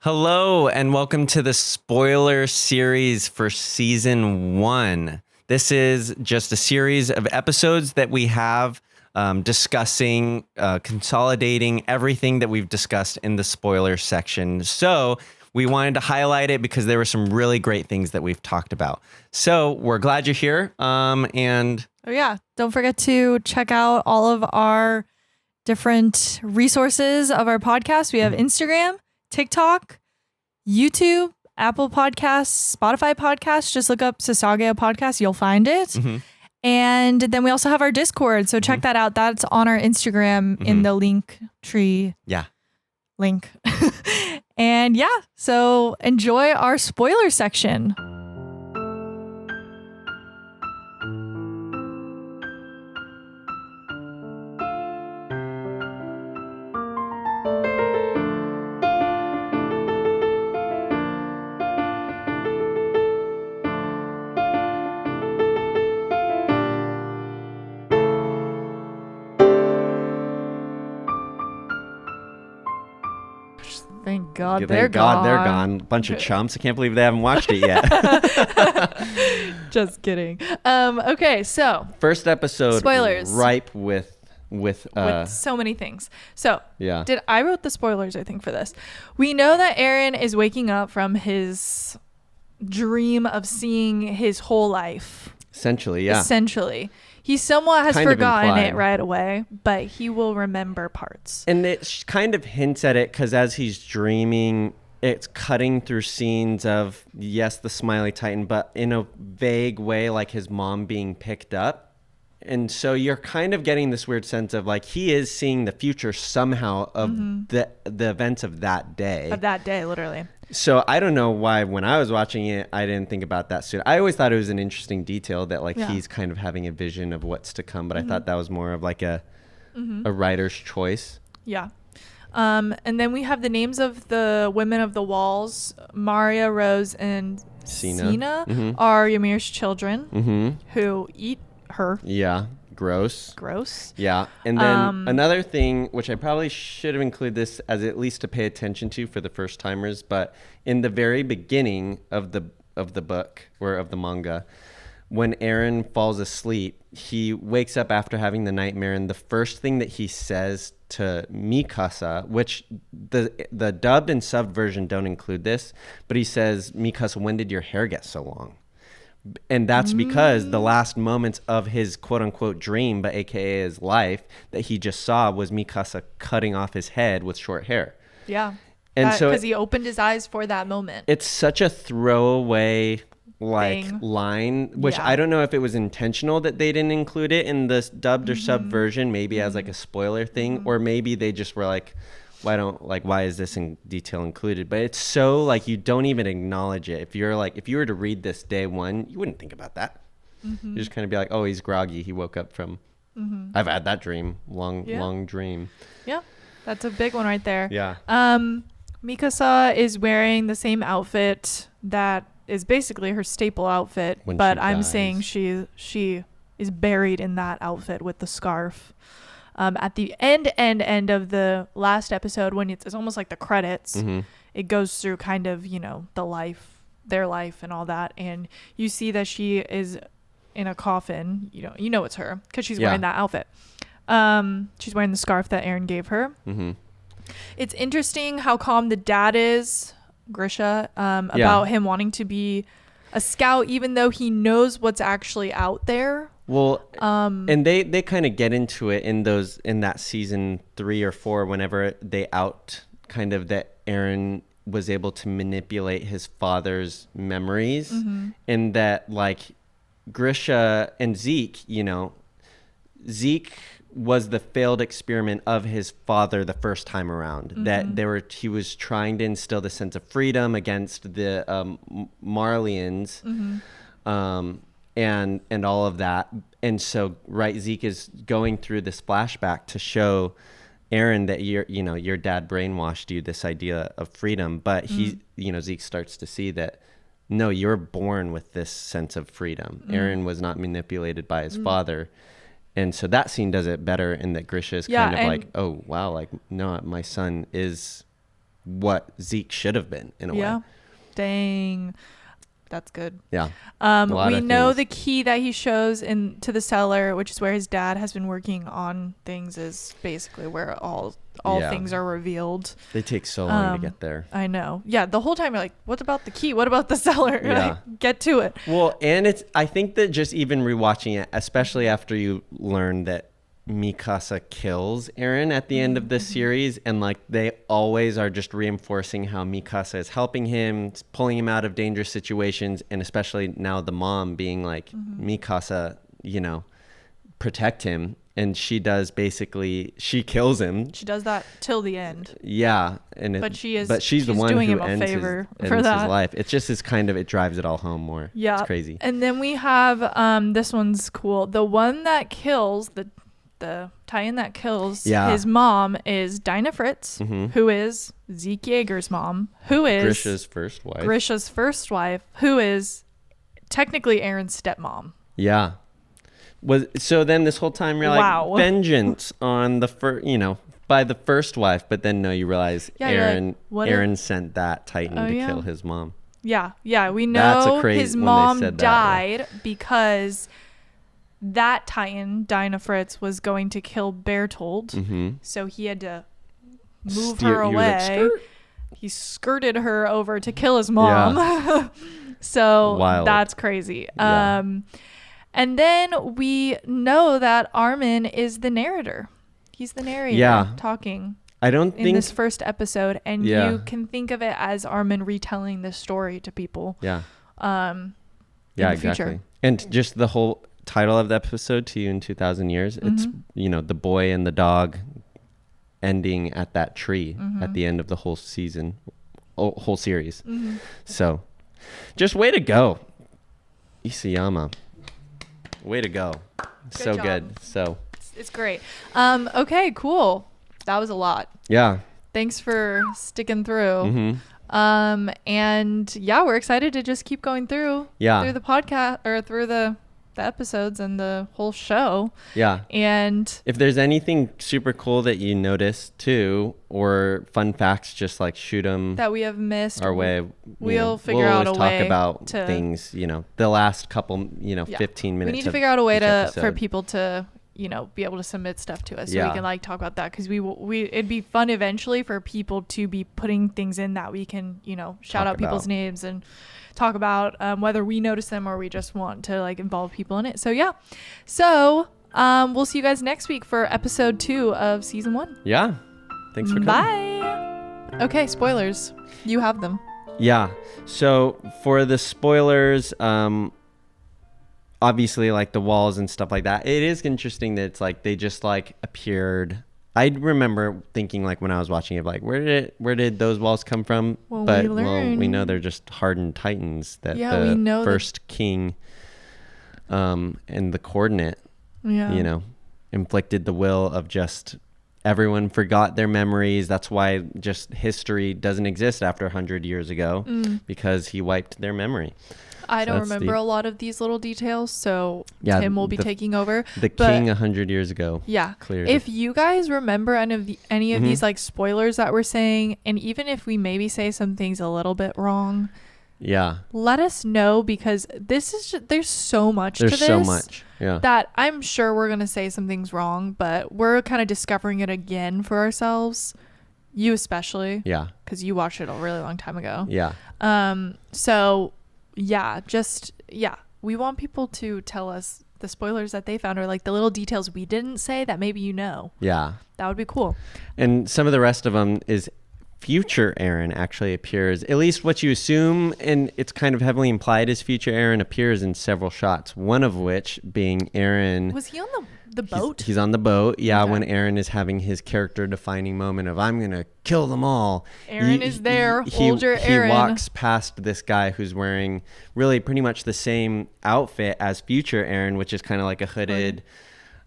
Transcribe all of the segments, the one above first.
Hello, and welcome to the spoiler series for season 1. This is just a series of episodes that we have discussing, consolidating everything that we've discussed in the spoiler section. So we wanted to highlight it because there were some really great things that we've talked about. So we're glad you're here. Don't forget to check out all of our different resources of our podcast. We have Instagram, TikTok, YouTube, Apple Podcasts, Spotify Podcasts. Just look up Sasageyo Podcast. You'll find it. Mm-hmm. And then we also have our Discord. So check that out. That's on our Instagram in the link tree. Yeah. Link. And so enjoy our spoiler section. Thank God they're gone. Bunch of chumps. I can't believe they haven't watched it yet. Just kidding. Okay, so first episode, spoilers. Ripe with so many things. So yeah. I wrote the spoilers, I think, for this. We know that Aaron is waking up from his dream of seeing his whole life. Essentially. He somewhat has forgotten it right away, but he will remember parts. And it kind of hints at it because as he's dreaming, it's cutting through scenes of, yes, the Smiley Titan, but in a vague way, like his mom being picked up. And so you're kind of getting this weird sense of like he is seeing the future somehow of the events of that day. Of that day, literally. So I don't know why when I was watching it, I didn't think about that soon. I always thought it was an interesting detail that he's kind of having a vision of what's to come, but I thought that was more of like a writer's choice. Yeah. And then we have the names of the women of the walls. Maria, Rose, and Sina are Ymir's children who eat her. Yeah. Gross. Yeah. And then another thing, which I probably should have included this as at least to pay attention to for the first timers, but in the very beginning of the book or of the manga, when Eren falls asleep, he wakes up after having the nightmare, and the first thing that he says to Mikasa, which the dubbed and subbed version don't include this, but he says, "Mikasa, when did your hair get so long?" And that's because the last moments of his quote-unquote dream, but aka his life, that he just saw was Mikasa cutting off his head with short hair. Yeah. And so because he opened his eyes for that moment. It's such a throwaway line, which I don't know if it was intentional that they didn't include it in the dubbed or sub version, maybe as like a spoiler thing, or maybe they just were like, why is this in detail included? But it's so like you don't even acknowledge it. If you were to read this day one, you wouldn't think about that. You just kind of be like, oh, he's groggy. He woke up from. I've had that dream, long dream. Yeah, that's a big one right there. Yeah. Mikasa is wearing the same outfit that is basically her staple outfit, but I'm saying she is buried in that outfit with the scarf. At the end of the last episode, when it's almost like the credits, it goes through kind of, their life and all that. And you see that she is in a coffin. You know it's her because she's wearing that outfit. She's wearing the scarf that Eren gave her. It's interesting how calm the dad is, Grisha, about him wanting to be a scout, even though he knows what's actually out there. Well, and they kind of get into it in that season 3 or 4, whenever they out kind of that Eren was able to manipulate his father's memories, and that like Grisha and Zeke, Zeke was the failed experiment of his father the first time around. That he was trying to instill the sense of freedom against the Marlians. And all of that. And so, Zeke is going through this flashback to show Eren that your dad brainwashed you this idea of freedom. But Zeke starts to see that, no, you're born with this sense of freedom. Eren was not manipulated by his father. And so that scene does it better in that Grisha is kind of like, oh, wow, like, no, my son is what Zeke should have been in a way. Dang. That's good. Yeah. We know the key that he shows to the cellar, which is where his dad has been working on things, is basically where all things are revealed. They take so long to get there. I know. Yeah. The whole time you're like, what about the key? What about the cellar? Yeah. Like, get to it. Well, and I think that just even rewatching it, especially after you learn that Mikasa kills Eren at the end of this series, and like they always are just reinforcing how Mikasa is helping him, pulling him out of dangerous situations, and especially now the mom being like, Mikasa, protect him. And she does she kills him. She does that till the end. Yeah. But she's the one doing who him a ends favor his for that. life. It's just it drives it all home more. Yeah. It's crazy. And then we have, this one's cool. The one that kills, the tie-in that kills his mom is Dinah Fritz, who is Zeke Yeager's mom, who is Grisha's first wife, who is technically Eren's stepmom. Yeah. So then this whole time you're like, vengeance on the by the first wife, but then you realize Eren sent that Titan to kill his mom. Yeah. We know his mom died because that Titan, Dinah Fritz, was going to kill Bertold, so he had to move her away. He skirted her over to kill his mom. Yeah. So wild. That's crazy. Yeah. And then we know that Armin is the narrator. He's the narrator talking. I don't think in this first episode, and you can think of it as Armin retelling this story to people. Yeah. In the exactly. future. And just the whole title of the episode, To You in 2,000 Years, it's the boy and the dog ending at that tree at the end of the whole season, whole series. So just way to go, Isayama. Way to go. So job. Good. So it's great. Okay, cool. That was a lot. Yeah. Thanks for sticking through. And we're excited to just keep going through the podcast or through the episodes and the whole show. Yeah. And if there's anything super cool that you noticed too, or fun facts, just like shoot them that we have missed our way. We'll figure out a way to talk about things, the last couple, 15 minutes. We need to figure out a way for people to, be able to submit stuff to us so we can talk about that. Because it'd be fun eventually for people to be putting things in that we can, shout out people's names and talk about whether we notice them or we just want to involve people in it. So we'll see you guys next week for episode 2 of season 1. Yeah. Thanks for coming. Bye. Okay, spoilers. You have them. Yeah. So for the spoilers, obviously the walls and stuff like that, it is interesting that it's they just appeared. I remember thinking when I was watching it, where did those walls come from? Well, we know they're just hardened titans that the first king and the coordinate, inflicted the will of just everyone forgot their memories. That's why just history doesn't exist after 100 years ago because he wiped their memory. I don't remember a lot of these little details, so Tim will be taking over. King 100 years ago. Yeah. Cleared. If you guys remember any of these spoilers that we're saying, and even if we maybe say some things a little bit wrong, let us know, because this is there's so much to this. There's so much. Yeah. That I'm sure we're going to say some things wrong, but we're kind of discovering it again for ourselves. You especially. Yeah. Because you watched it a really long time ago. Yeah. So we want people to tell us the spoilers that they found, or the little details we didn't say that maybe that would be cool. And some of the rest of them is future Eren actually appears, at least what you assume, and it's kind of heavily implied as future Eren appears in several shots, one of which being Eren. Was he on the boat? He's on the boat, when Eren is having his character defining moment of I'm gonna kill them all. Eren is there. Hold your Eren. He walks past this guy who's wearing really pretty much the same outfit as future Eren, which is kind of like a hooded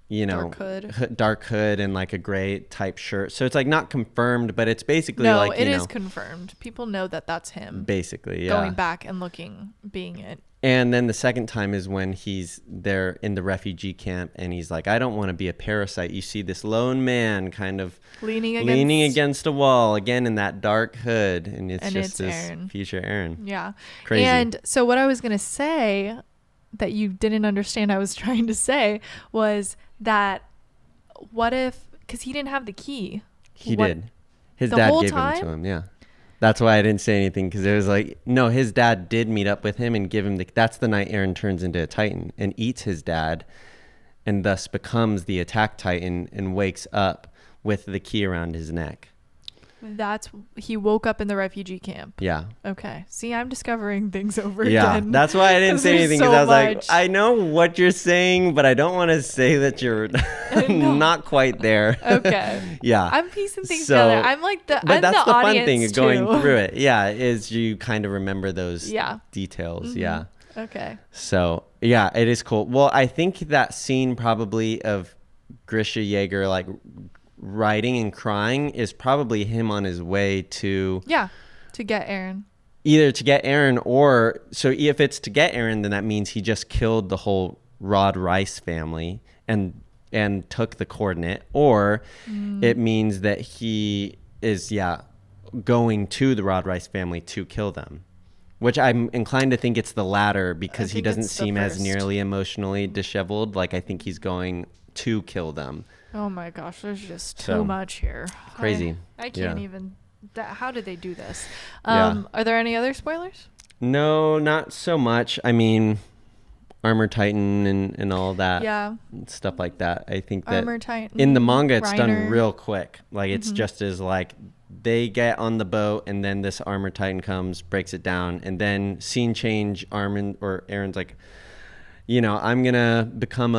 dark hood and like a gray type shirt. So it's like not confirmed, but it's basically no, like, it is confirmed. People know that that's him. Basically, yeah. Going back and looking, being it. And then the second time is when he's there in the refugee camp and he's like, I don't want to be a parasite. You see this lone man kind of leaning against a wall, again in that dark hood. And it's this Aaron. Future Aaron. Yeah. Crazy. And so what I was going to say that you didn't understand I was trying to say was that what if, because he didn't have the key. He did. His dad gave him to him, yeah. That's why I didn't say anything, because it was like, no, his dad did meet up with him and give him that's the night Aaron turns into a Titan and eats his dad and thus becomes the attack Titan and wakes up with the key around his neck. He woke up in the refugee camp. Yeah. Okay. See, I'm discovering things over again. Yeah, that's why I didn't say anything, because I was like, I know what you're saying, but I don't want to say that you're not quite there. Okay. Yeah. I'm piecing things together. I'm like but that's the fun thing of going through it. Yeah, is you kind of remember those details. Mm-hmm. Yeah. Okay. So, yeah, it is cool. Well, I think that scene probably of Grisha Yeager, like, writing and crying is probably him on his way to get Aaron. Either to get Aaron, or so if it's to get Aaron, then that means he just killed the whole Rod Rice family and took the coordinate, or it means that he is going to the Rod Rice family to kill them, which I'm inclined to think it's the latter, because he doesn't seem as nearly emotionally disheveled. Like, I think he's going to kill them. Oh my gosh, there's just too much here. Crazy. I can't even. How did they do this? Are there any other spoilers? No, not so much. I mean, Armor Titan and all that. Yeah. Stuff like that. I think that Armor Titan, in the manga, it's done real quick. Like, it's just as like they get on the boat and then this Armor Titan comes, breaks it down, and then scene change. Aaron's like, I'm gonna become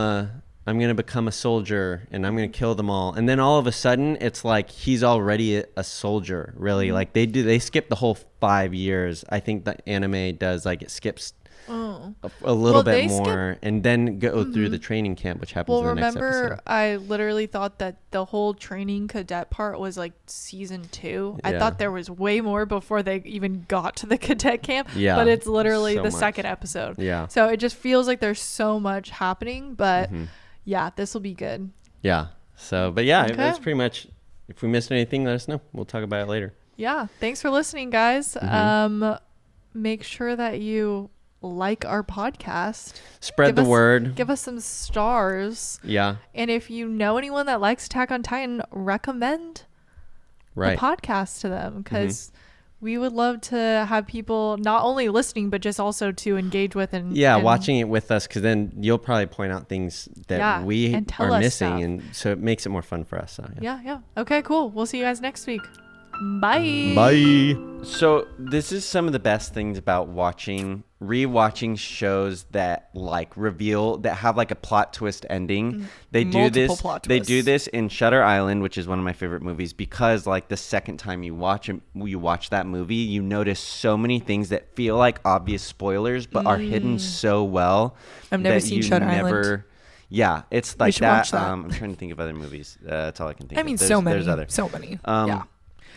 a soldier and I'm going to kill them all. And then all of a sudden it's like he's already a soldier, really. Like they skip the whole 5 years. I think the anime does, like, it skips a little bit more and then go through the training camp, which happens in the next episode. Remember, I literally thought that the whole training cadet part was like season 2. I thought there was way more before they even got to the cadet camp. Yeah, but it's literally the second episode. Yeah. So it just feels like there's so much happening, but yeah, this will be good. Yeah. So, but yeah, that's pretty much. If we missed anything, let us know. We'll talk about it later. Yeah. Thanks for listening, guys. Make sure that you like our podcast. Spread the word. Give us some stars. Yeah. And if you know anyone that likes Attack on Titan, recommend the podcast to them, because we would love to have people not only listening, but just also to engage with and watching it with us, because then you'll probably point out things that we are missing, and so it makes it more fun for us. So, yeah. Okay, cool. We'll see you guys next week. Bye. Bye. So this is some of the best things about rewatching shows that have like a plot twist ending. They do this in Shutter Island, which is one of my favorite movies, because like the second time you watch that movie, you notice so many things that feel like obvious spoilers but are hidden so well. I've never seen Shutter Island. Yeah, it's like that. I'm trying to think of other movies. That's all I can think of. So many. So many.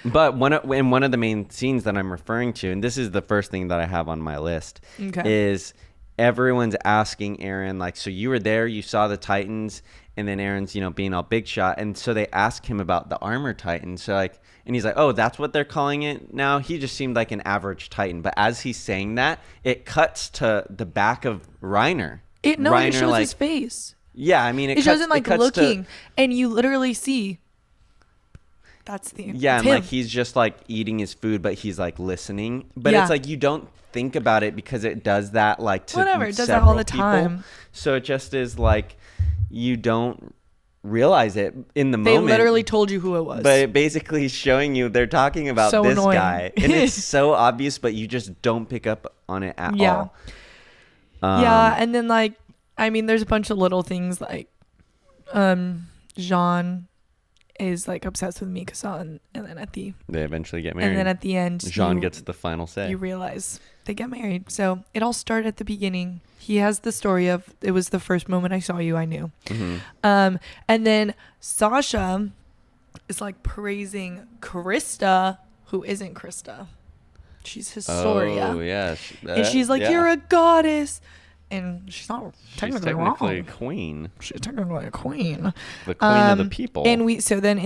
But one of the main scenes that I'm referring to, and this is the first thing that I have on my list, is everyone's asking Aaron, like, so you were there, you saw the Titans, and then Aaron's, being all big shot, and so they ask him about the Armor Titan. So like, and he's like, oh, that's what they're calling it now? He just seemed like an average Titan. But as he's saying that, it cuts to the back of Reiner. It shows his face. Yeah, I mean, it shows him like looking, and you literally see. That's the and like he's just like eating his food, but he's like listening. But it's like you don't think about it because it does that like to it does that all the time. So it just is like you don't realize it in the moment. They literally told you who it was. But it basically is showing you they're talking about this guy, and it's so obvious, but you just don't pick up on it at all. And then like, I mean, there's a bunch of little things like Jean is like obsessed with Mikasa, and then they eventually get married, and then at the end Jean gets the final say. You realize they get married. So it all started at the beginning. He has the story of, it was the first moment I saw you, I knew. And then Sasha is like praising Krista, who isn't Krista. She's Historia. Oh, yeah. And she's like, you're a goddess. And she's not technically wrong. A queen. She's technically a queen. The queen of the people. And so then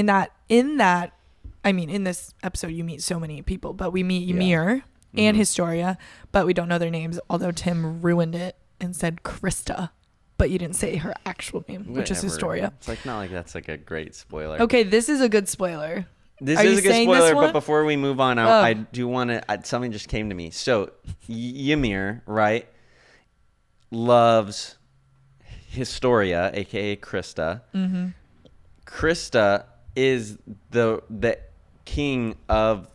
in this episode, you meet so many people, but we meet Ymir and Historia, but we don't know their names, although Tim ruined it and said Krista, but you didn't say her actual name, which is Historia. It's like not like that's like a great spoiler. Okay, this is a good spoiler. This is a good spoiler, but before we move on, I do want to, something just came to me. So Ymir, right, loves Historia, aka Krista. Krista is the king of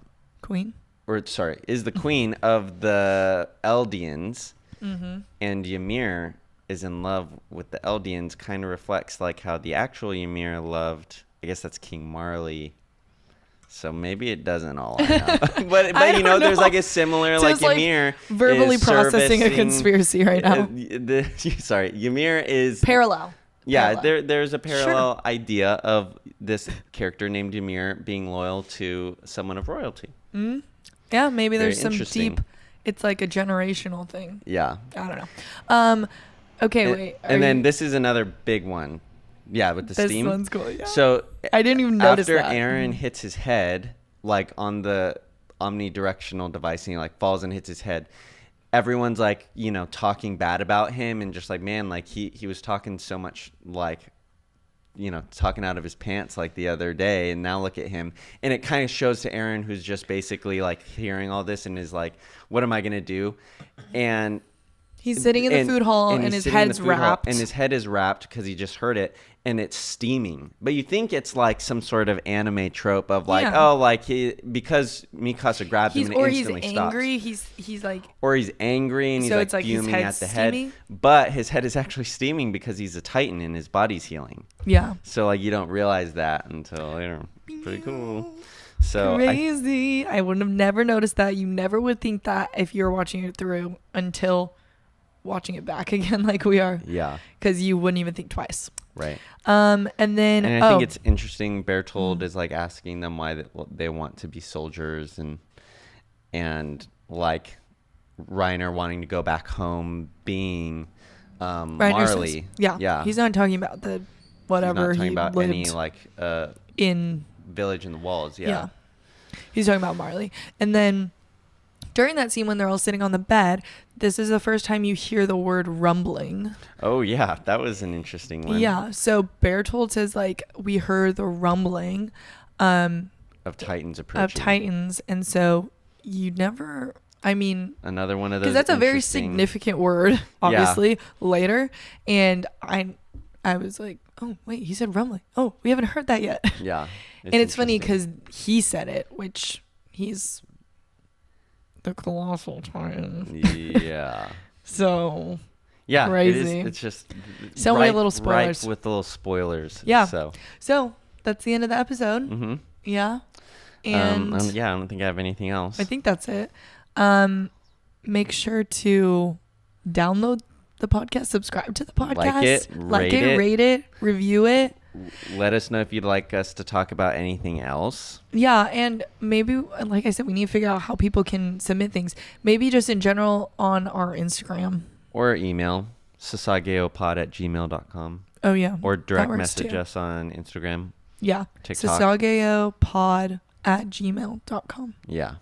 is the queen of the Eldians, and Ymir is in love with the Eldians. Kind of reflects like how the actual Ymir loved, I guess that's King Marley. So maybe it doesn't all line up. but you know, there's like a similar, like Ymir verbally is processing a conspiracy right now. Ymir is parallel. Yeah, there's a parallel idea of this character named Ymir being loyal to someone of royalty. Yeah, maybe there's some deep, it's like a generational thing. Yeah. I don't know. Okay, wait. And then this is another big one. Yeah, with the steam. This one's cool, yeah. So I didn't even notice after that. Aaron hits his head, like on the omnidirectional device, and he like falls and hits his head, everyone's like, you know, talking bad about him and just like, man, like he was talking so much, like, you know, talking out of his pants like the other day, and now look at him. And it kind of shows to Aaron, who's just basically like hearing all this and is like, what am I going to do? And he's sitting in the food hall and his head's wrapped. And his head is wrapped because he just heard it, and it's steaming. But you think it's like some sort of anime trope of like, because Mikasa grabs him and it instantly stops. Or he's angry. Or he's angry and he's like fuming at the head. But his head is actually steaming because he's a Titan and his body's healing. Yeah. So like you don't realize that until later. Pretty cool. So crazy. I would have never noticed that. You never would think that if you're watching it through until watching it back again like we are. Yeah. Because you wouldn't even think twice. Right. And then I think it's interesting. Bertold is like asking them why they want to be soldiers, and like Reiner wanting to go back home being Marley. Yeah. He's not talking about the whatever he's not talking about lived any like in village in the walls. Yeah. He's talking about Marley. And then during that scene when they're all sitting on the bed, this is the first time you hear the word rumbling. Oh, yeah. That was an interesting one. Yeah. So Bertold says, like, we heard the rumbling of Titans approaching. And so you never... I mean... Another one of those... Because that's a very significant word, obviously, later. And I was like, oh, wait, he said rumbling. Oh, we haven't heard that yet. Yeah. And it's funny because he said it, which he's... the colossal Titan. Yeah. So yeah, crazy. It's just so many little spoilers. Ripe with little spoilers. Yeah. So that's the end of the episode. Mm-hmm. Yeah. And I don't think I have anything else. I think that's it. Make sure to download the podcast, subscribe to the podcast, like it, rate it, review it. Let us know if you'd like us to talk about anything else. Yeah, and maybe, like I said, we need to figure out how people can submit things. Maybe just in general on our Instagram. Or email, sasageyopod@gmail.com. Oh, yeah. Or direct message us on Instagram. Yeah. TikTok. sasageyopod@gmail.com. Yeah.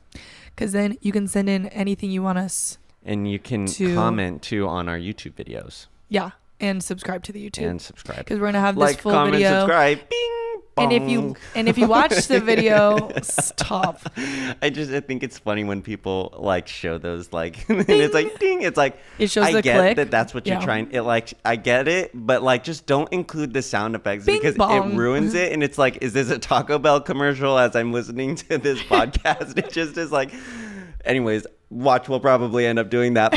Because then you can send in anything you want us And you can comment, too, on our YouTube videos. Yeah. And subscribe to the YouTube. And subscribe. Because we're going to have this full video. Like, comment, subscribe. Bing, bong. And if you watch the video, stop. I think it's funny when people like show those like and it's like ding. It's like it shows the get click. that's what you're trying. It like I get it, but like just don't include the sound effects Bing, because bong. it ruins it. And it's like, is this a Taco Bell commercial as I'm listening to this podcast? It just is like, anyways. Watch will probably end up doing that,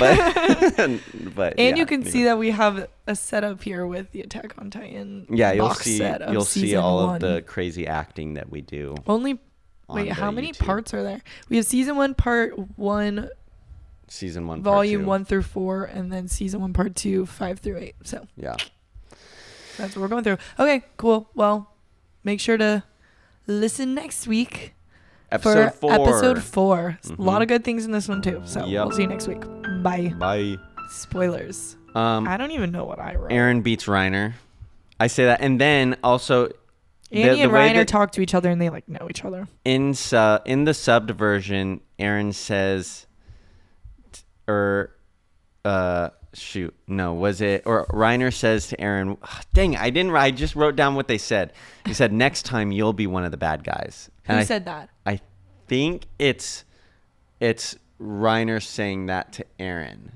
but you can see that we have a setup here with the Attack on Titan you'll see all of the crazy acting that we do. How many parts are there? We have season 1 part 1 season 1 volume 1 through 4, and then season 1 part 2 5 through 8. So yeah, that's what we're going through. Okay, cool. Well, make sure to listen next week. Episode 4. Episode 4. A lot of good things in this one too. So we'll see you next week. Bye. Bye. Spoilers. I don't even know what I wrote. Aaron beats Reiner. I say that, and then also Annie and Reiner talk to each other, and they like know each other. In the subbed version, Aaron says, Reiner says to Aaron, dang, I just wrote down what they said. He said, next time you'll be one of the bad guys. Who said that? I think it's Reiner saying that to Aaron.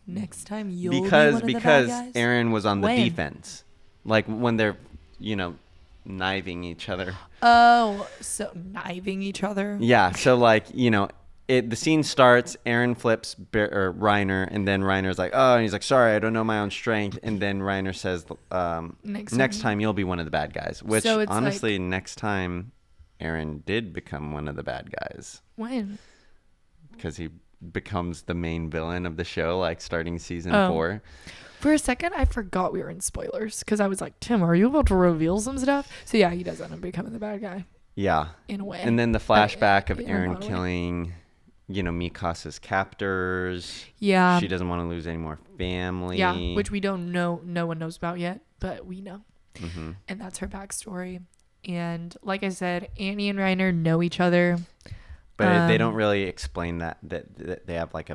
Next time you'll be one of the bad guys? Because Aaron was on the defense. Like when they're, kniving each other. Oh, so kniving each other? Yeah, so like, the scene starts, Aaron flips Reiner, and then Reiner's like, oh, and he's like, sorry, I don't know my own strength. And then Reiner says, next time you'll be one of the bad guys. Which, so honestly, next time, Aaron did become one of the bad guys. When? Because he becomes the main villain of the show, like starting season 4. For a second, I forgot we were in spoilers because I was like, Tim, are you about to reveal some stuff? So yeah, he does end up becoming the bad guy. Yeah. In a way. And then the flashback of Aaron killing, Mikasa's captors. Yeah. She doesn't want to lose any more family. Yeah, which we don't know. No one knows about yet, but we know. Mm-hmm. And that's her backstory. And like I said, Annie and Reiner know each other. But they don't really explain that they have like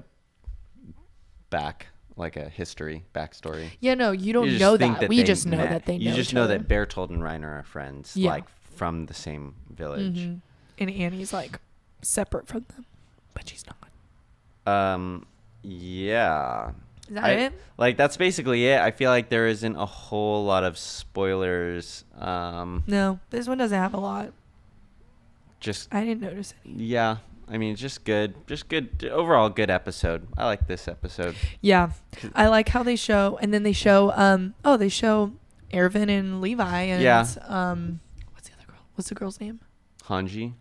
a history, backstory. Yeah, no, you don't know that. We just know that they know each other. You just know that Bertold and Reiner are friends, like from the same village. Mm-hmm. And Annie's like separate from them, but she's not. Yeah. Is that it? Like that's basically it. I feel like there isn't a whole lot of spoilers. No, this one doesn't have a lot. I didn't notice any. Yeah. I mean, just good. Overall, good episode. I like this episode. Yeah. I like how they show, and then they show, they show Erwin and Levi. And, what's the other girl? What's the girl's name? Hanji.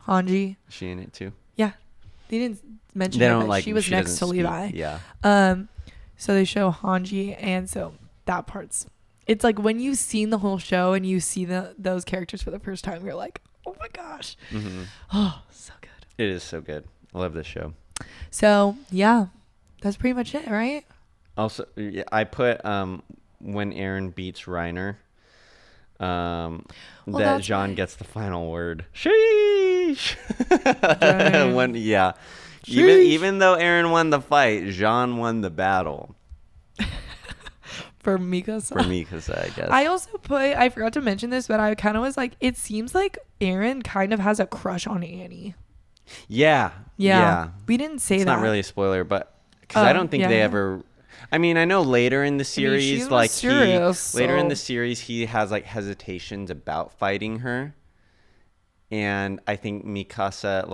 Is she in it too? Yeah. They didn't mention her, but she was next to Levi. Yeah. So they show Hanji, and so that part's, it's like when you've seen the whole show and you see those characters for the first time, you're like, oh my gosh. Mm-hmm. Oh, so good. It is so good. I love this show. So, yeah. That's pretty much it, right? Also, I put when Aaron beats Reiner, that Jean gets the final word. Sheesh! Sheesh. Even though Aaron won the fight, Jean won the battle. For Mikasa, I guess. I also I forgot to mention this, but I kind of was like, it seems like Aaron kind of has a crush on Annie. Yeah. We didn't say that. It's not really a spoiler, but because I don't think they ever. I mean, I know later in the series, he has like hesitations about fighting her, and I think Mikasa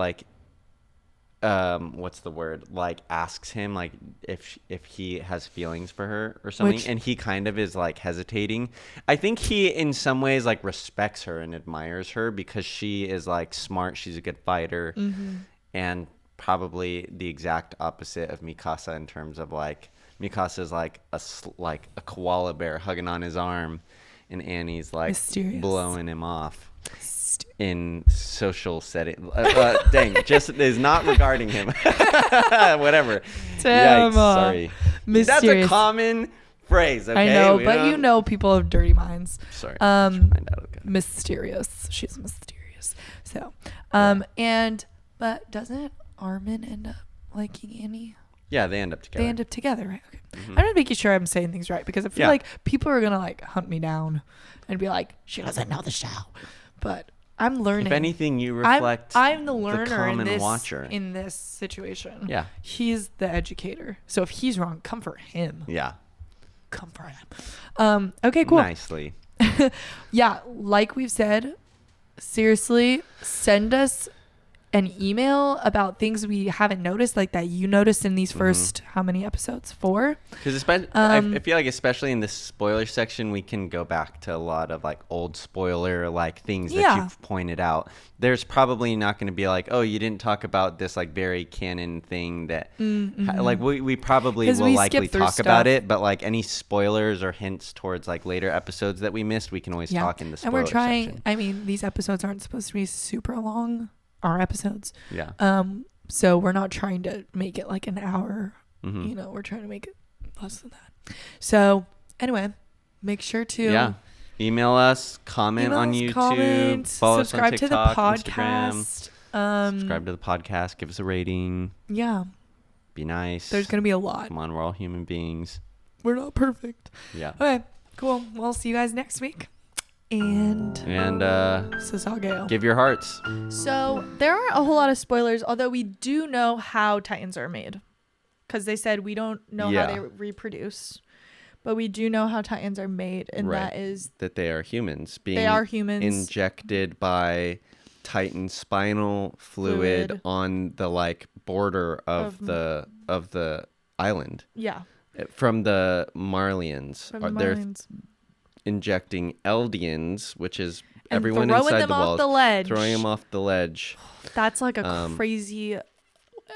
what's the word? Like asks him like if he has feelings for her or something, and he kind of is like hesitating. I think he in some ways like respects her and admires her because she is like smart. She's a good fighter, and probably the exact opposite of Mikasa in terms of like Mikasa is like a koala bear hugging on his arm, and Annie's like mysterious. Blowing him off. In social setting. Dang, just is not regarding him. Whatever. Yikes, sorry. Mysterious. That's a common phrase, okay? I know, but people have dirty minds. Sorry. Mysterious. She's mysterious. So, but doesn't Armin end up liking Annie? Yeah, they end up together. Right? Okay. Mm-hmm. I'm just making sure I'm saying things right because I feel like people are gonna like hunt me down and be like, she doesn't know the show. But I'm learning. If anything, you reflect. I'm the learner watcher in this situation. Yeah, he's the educator. So if he's wrong, comfort him. Yeah, comfort him. Okay, cool. Nicely. Yeah, like we've said, seriously, send us an email about things we haven't noticed, like that you noticed in these first how many episodes? 4? Because I feel like especially in the spoiler section, we can go back to a lot of like old spoiler like things that you've pointed out. There's probably not going to be like, oh, you didn't talk about this like very canon thing that like we probably will likely talk about it, but like any spoilers or hints towards like later episodes that we missed, we can always talk in the spoiler section. And we're trying, section. I mean, these episodes aren't supposed to be super long. Our episodes. Yeah. So we're not trying to make it like an hour. You know, we're trying to make it less than that. So anyway, make sure to email us, comment on YouTube, follow subscribe us on TikTok, to the podcast. Instagram. Subscribe to the podcast. Give us a rating. Yeah. Be nice. There's gonna be a lot. Come on, we're all human beings. We're not perfect. Yeah. Okay. Cool. We'll see you guys next week. And Sasageyo. Give your hearts. So there aren't a whole lot of spoilers, although we do know how Titans are made, because they said we don't know how they reproduce, but we do know how Titans are made, and that is that they are humans being injected by Titan spinal fluid on the like border of the island. Yeah. From the Marlians. They're injecting Eldians, which is everyone inside the walls, throwing them off the ledge. That's like a crazy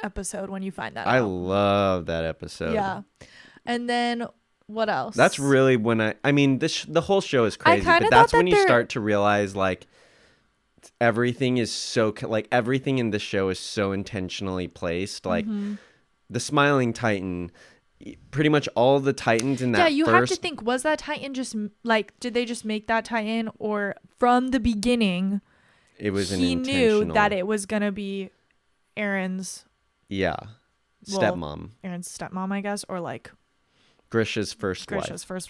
episode when you find that I love that episode. Yeah. And then what else? That's really when I mean the whole show is crazy, but that's when you start to realize like everything is so like everything in the show is so intentionally placed. Like the Smiling Titan, pretty much all the Titans in that have to think, was that Titan just like, did they just make that Titan, or from the beginning it was he knew that it was gonna be Aaron's stepmom, Aaron's stepmom, I guess, or like Grisha's first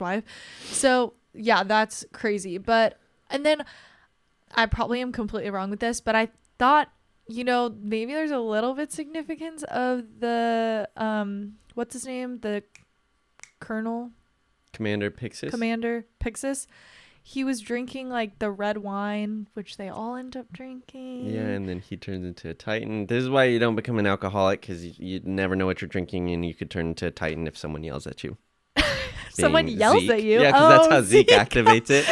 wife. So yeah, that's crazy. But and then I probably am completely wrong with this, but I thought, you know, maybe there's a little bit significance of the what's his name? The Commander Pixis. He was drinking like the red wine, which they all end up drinking. Yeah, and then he turns into a Titan. This is why you don't become an alcoholic, because you never know what you're drinking, and you could turn into a Titan if someone yells at you. Someone yells Zeke. at you? Yeah, because that's how Zeke activates it.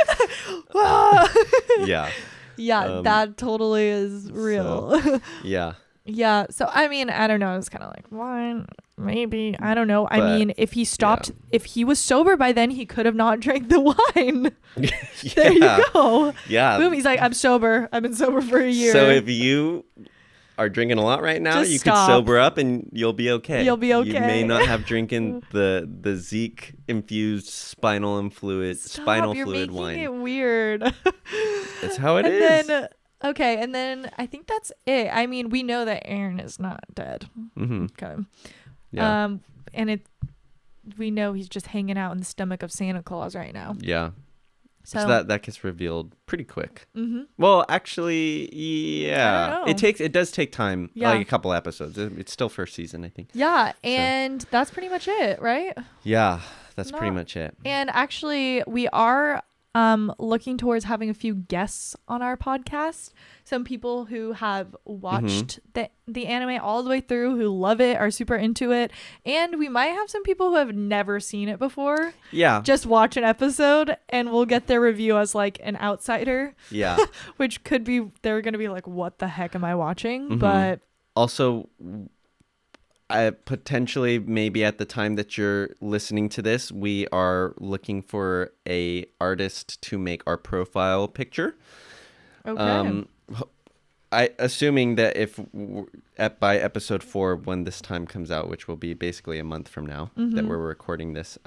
Yeah. Yeah, that totally is real. So, yeah. Yeah. So, I mean, I don't know. It's kind of like, wine, maybe. I don't know. I mean, if he stopped, if he was sober by then, he could have not drank the wine. There you go. Yeah. Boom. He's like, I'm sober. I've been sober for a year. So if you are drinking a lot right now, you could sober up and you'll be okay. You'll be okay. You may not have drinking the Zeke infused spinal fluid wine. You're making it weird. That's how it is. And then I think that's it. I mean, we know that Aaron is not dead. Okay. Yeah. And we know he's just hanging out in the stomach of Santa Claus right now. Yeah. So that gets revealed pretty quick. Well, actually, yeah. It does take time. Yeah. Like a couple episodes. It's still first season, I think. Yeah, and that's pretty much it, right? Yeah, that's pretty much it. And actually, we are looking towards having a few guests on our podcast. Some people who have watched the anime all the way through, who love it, are super into it. And we might have some people who have never seen it before. Yeah. Just watch an episode and we'll get their review as like an outsider. Yeah. Which could be, they're going to be like, what the heck am I watching? But also, potentially maybe at the time that you're listening to this, we are looking for a artist to make our profile picture. Okay. Assuming that if by episode 4, when this time comes out, which will be basically a month from now that we're recording this,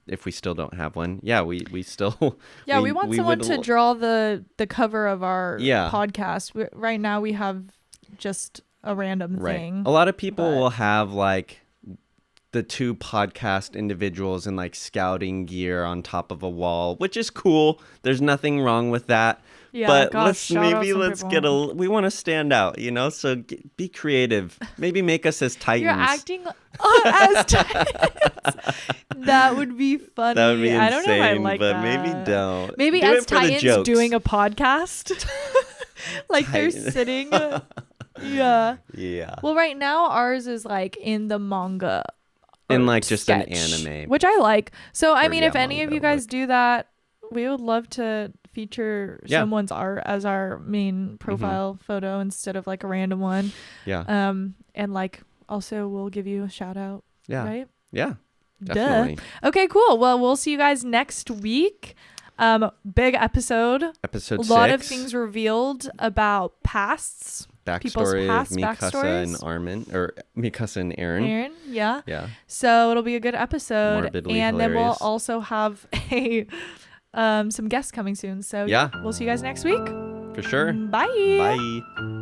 if we still don't have one, we still we want someone to draw the cover of our podcast. Right now we have just a random thing. A lot of people will have like the 2 podcast individuals in like scouting gear on top of a wall, which is cool. There's nothing wrong with that. Yeah, but let's get we want to stand out, you know? So be creative. Maybe make us as Titans. You're acting as Titans. That would be funny. That would be insane, I don't know if I like but that. maybe don't. Maybe as Titans doing a podcast. Like they're sitting. Yeah. Yeah. Well, right now ours is like in the manga. In like just sketch, an anime. which I like. So I mean, yeah, if any of you guys do that, we would love to feature someone's art as our main profile photo instead of like a random one. Yeah. And like also we'll give you a shout out. Yeah. Right? Yeah. Definitely. Duh. Okay, cool. Well, we'll see you guys next week. Big episode. Episode 6. A lot of things revealed about pasts. Backstory past of Mikasa and Armin, or Mikasa and Eren. Yeah. Yeah. So it'll be a good episode. Morbidly and hilarious. then we'll also have some guests coming soon. So yeah, we'll see you guys next week. For sure. Bye. Bye.